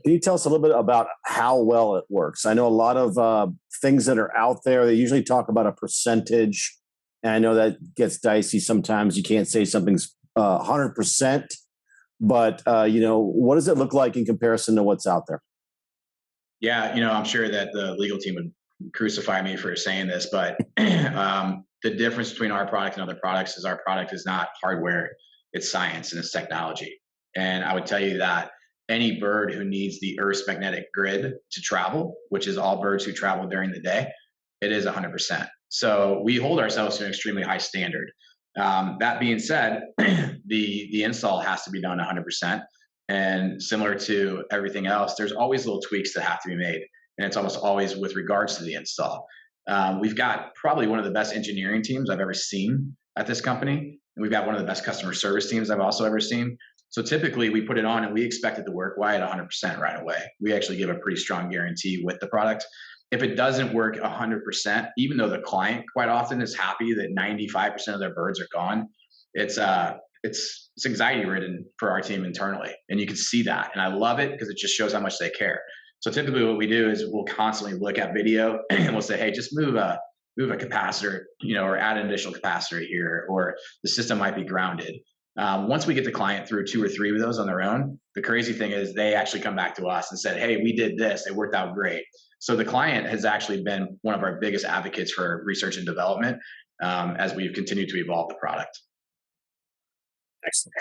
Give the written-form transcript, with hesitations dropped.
Can you tell us a little bit about how well it works? I know a lot of things that are out there, they usually talk about a percentage. And I know that gets dicey sometimes. You can't say something's 100%, but what does it look like in comparison to what's out there? Yeah, I'm sure that the legal team would crucify me for saying this, but the difference between our product and other products is our product is not hardware, it's science and it's technology. And I would tell you that any bird who needs the Earth's magnetic grid to travel, which is all birds who travel during the day, it is 100%. So we hold ourselves to an extremely high standard. That being said, the install has to be done 100%. And similar to everything else, there's always little tweaks that have to be made. And it's almost always with regards to the install. We've got probably one of the best engineering teams I've ever seen at this company. And we've got one of the best customer service teams I've also ever seen. So typically we put it on and we expect it to work right at 100% right away. We actually give a pretty strong guarantee with the product. If it doesn't work 100%, even though the client quite often is happy that 95% of their birds are gone, it's anxiety ridden for our team internally. And you can see that. And I love it because it just shows how much they care. So typically what we do is we'll constantly look at video and we'll say, hey, just move a capacitor, or add an additional capacitor here, or the system might be grounded. Once we get the client through 2 or 3 of those on their own, the crazy thing is they actually come back to us and said, hey, we did this. It worked out great. So the client has actually been one of our biggest advocates for research and development as we've continued to evolve the product. Excellent.